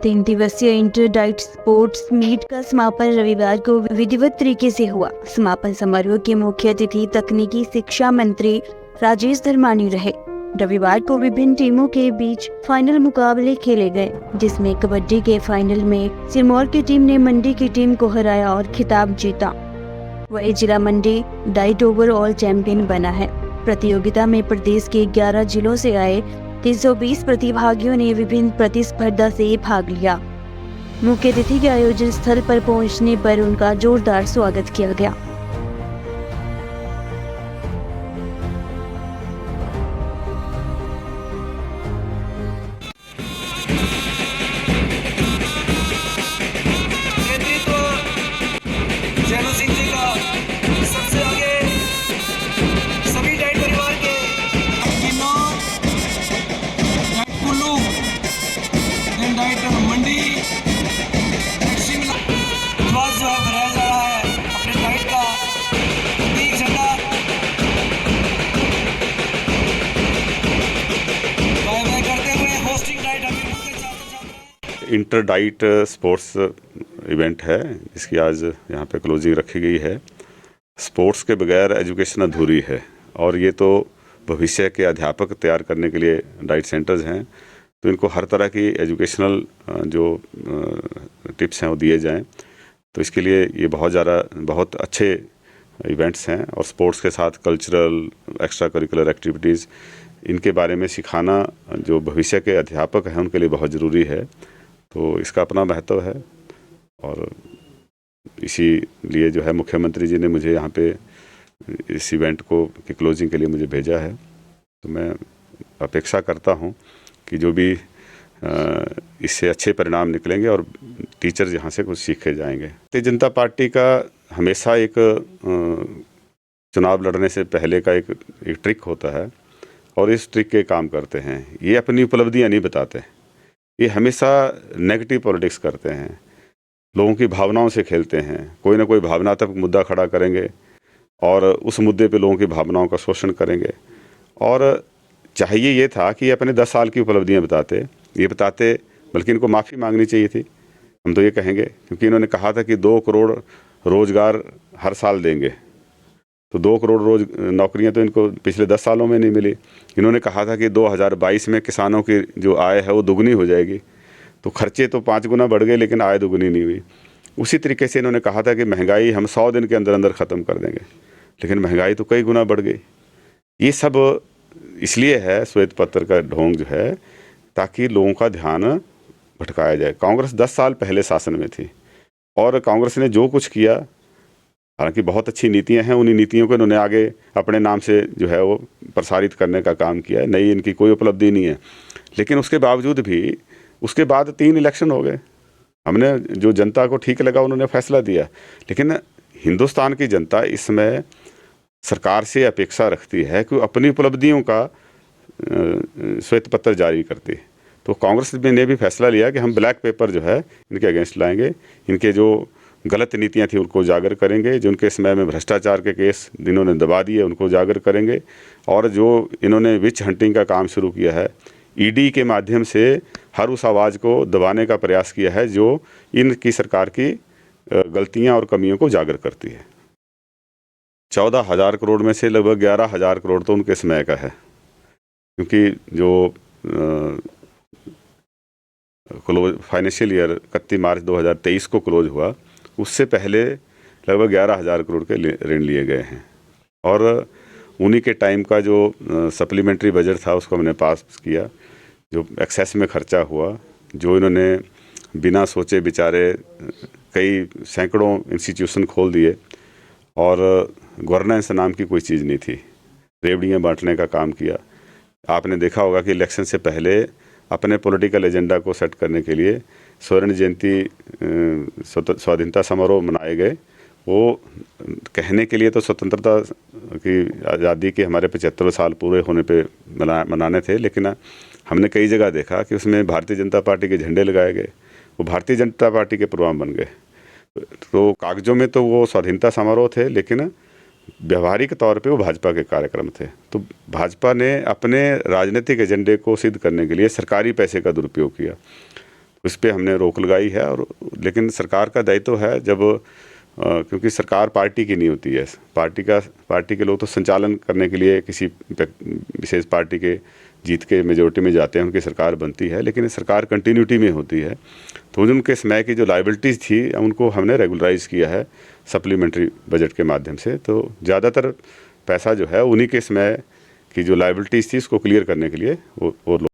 3 दिवसीय inter diet sports meet का समापन रविवार को विधिवत तरीके से हुआ। समापन समारोह के मुख्य अतिथि तकनीकी शिक्षा मंत्री राजेश धर्मानी रहे। रविवार को विभिन्न टीमों के बीच फाइनल मुकाबले खेले गए, जिसमें कबड्डी के फाइनल में सिरमौर की टीम ने मंडी की टीम को हराया और खिताब जीता। वही जिला मंडी डाइट ओवरऑल चैंपियन बना है। प्रतियोगिता में प्रदेश के 11 जिलों से आए 320 प्रतिभागियों ने विभिन्न प्रतिस्पर्धा से भाग लिया। मुख्य अतिथि के आयोजन स्थल पर पहुंचने पर उनका जोरदार स्वागत किया गया। सबसे आगे सभी डाइट परिवार के डाइट कुल्लू, डाइट मंडी, शिमला ध्वज जो है फहराया जा रहा है अपने डाइट का प्रतीक झंडा बाय बाय करते हुए होस्टिंग डाइट हमीरपुर के छात्र। इंटर डाइट स्पोर्ट्स इवेंट है, जिसकी आज यहाँ पे क्लोजिंग रखी गई है। स्पोर्ट्स के बगैर एजुकेशन अधूरी है और ये तो भविष्य के अध्यापक तैयार करने के लिए डाइट सेंटर्स हैं, तो इनको हर तरह की एजुकेशनल जो टिप्स हैं वो दिए जाएं। तो इसके लिए ये बहुत अच्छे इवेंट्स हैं और स्पोर्ट्स के साथ कल्चरल एक्स्ट्रा करिकुलर एक्टिविटीज़ इनके बारे में सिखाना जो भविष्य के अध्यापक हैं उनके लिए बहुत ज़रूरी है। तो इसका अपना महत्व है और इसीलिए जो है मुख्यमंत्री जी ने मुझे यहाँ पे इस इवेंट को की क्लोजिंग के लिए मुझे भेजा है। तो मैं अपेक्षा करता हूँ कि जो भी इससे अच्छे परिणाम निकलेंगे और टीचर्स यहाँ से कुछ सीखे जाएंगे। भारतीय जनता पार्टी का हमेशा एक चुनाव लड़ने से पहले का एक ट्रिक होता है और इस ट्रिक के काम करते हैं। ये अपनी उपलब्धियाँ नहीं बताते, ये हमेशा नेगेटिव पॉलिटिक्स करते हैं, लोगों की भावनाओं से खेलते हैं। कोई ना कोई भावनात्मक मुद्दा खड़ा करेंगे और उस मुद्दे पे लोगों की भावनाओं का शोषण करेंगे। और चाहिए ये था कि ये अपने 10 साल की उपलब्धियां बताते, बल्कि इनको माफ़ी मांगनी चाहिए थी। हम तो ये कहेंगे, क्योंकि इन्होंने कहा था कि 2 करोड़ रोज़गार हर साल देंगे, तो 2 करोड़ नौकरियां तो इनको पिछले 10 सालों में नहीं मिली। इन्होंने कहा था कि 2022 में किसानों की जो आय है वो दुगनी हो जाएगी, तो खर्चे तो 5 गुना बढ़ गए लेकिन आय दुगनी नहीं हुई। उसी तरीके से इन्होंने कहा था कि महंगाई हम 100 दिन के अंदर अंदर ख़त्म कर देंगे, लेकिन महंगाई तो कई गुना बढ़ गई। ये सब इसलिए है श्वेत पत्र का ढोंग जो है, ताकि लोगों का ध्यान भटकाया जाए। कांग्रेस 10 साल पहले शासन में थी और कांग्रेस ने जो कुछ किया, हालांकि बहुत अच्छी नीतियां हैं, उन्हीं नीतियों को इन्होंने आगे अपने नाम से जो है वो प्रसारित करने का काम किया है। नई इनकी कोई उपलब्धि नहीं है, लेकिन उसके बावजूद भी उसके बाद 3 इलेक्शन हो गए। हमने जो जनता को ठीक लगा उन्होंने फैसला दिया, लेकिन हिंदुस्तान की जनता इस समय सरकार से अपेक्षा रखती है कि अपनी उपलब्धियों का श्वेत पत्र जारी करती। तो कांग्रेस ने भी फैसला लिया कि हम ब्लैक पेपर जो है इनके अगेंस्ट लाएंगे, इनके जो गलत नीतियां थी उनको उजागर करेंगे, जो उनके समय में भ्रष्टाचार के केस जिन्होंने दबा दिए उनको उजागर करेंगे, और जो इन्होंने विच हंटिंग का काम शुरू किया है, ईडी के माध्यम से हर उस आवाज़ को दबाने का प्रयास किया है जो इनकी सरकार की गलतियां और कमियों को उजागर करती है। 14,000 करोड़ में से लगभग 11,000 करोड़ तो उनके समय का है, क्योंकि जो क्लोज फाइनेंशियल ईयर 31 मार्च 2023 को क्लोज हुआ, उससे पहले लगभग 11,000 करोड़ के ऋण लिए गए हैं। और उन्हीं के टाइम का जो सप्लीमेंट्री बजट था उसको हमने पास किया, जो एक्सेस में खर्चा हुआ, जो इन्होंने बिना सोचे विचारे कई सैकड़ों इंस्टीट्यूशन खोल दिए और गवर्नेंस नाम की कोई चीज़ नहीं थी, रेवड़ियाँ बांटने का काम किया। आपने देखा होगा कि इलेक्शन से पहले अपने पॉलिटिकल एजेंडा को सेट करने के लिए स्वर्ण जयंती स्वाधीनता समारोह मनाए गए। वो कहने के लिए तो स्वतंत्रता की आज़ादी के हमारे 75 साल पूरे होने पे मनाने थे, लेकिन हमने कई जगह देखा कि उसमें भारतीय जनता पार्टी के झंडे लगाए गए, वो भारतीय जनता पार्टी के प्रोग्राम बन गए। तो कागजों में तो वो स्वाधीनता समारोह थे, लेकिन व्यवहारिक तौर पे वो भाजपा के कार्यक्रम थे। तो भाजपा ने अपने राजनीतिक एजेंडे को सिद्ध करने के लिए सरकारी पैसे का दुरुपयोग किया। उस पर हमने रोक लगाई है। और लेकिन सरकार का दायित्व है जब क्योंकि सरकार पार्टी की नहीं होती है, पार्टी के लोग तो संचालन करने के लिए किसी विशेष पार्टी के जीत के मेजोरिटी में जाते हैं, उनकी सरकार बनती है, लेकिन सरकार कंटिन्यूटी में होती है। तो उनके समय की जो लायबिलिटीज़ थी उनको हमने रेगुलराइज किया है सप्लीमेंट्री बजट के माध्यम से। तो ज़्यादातर पैसा जो है उन्हीं के समय की जो लायबिलिटीज़ थी उसको क्लियर करने के लिए वो लोग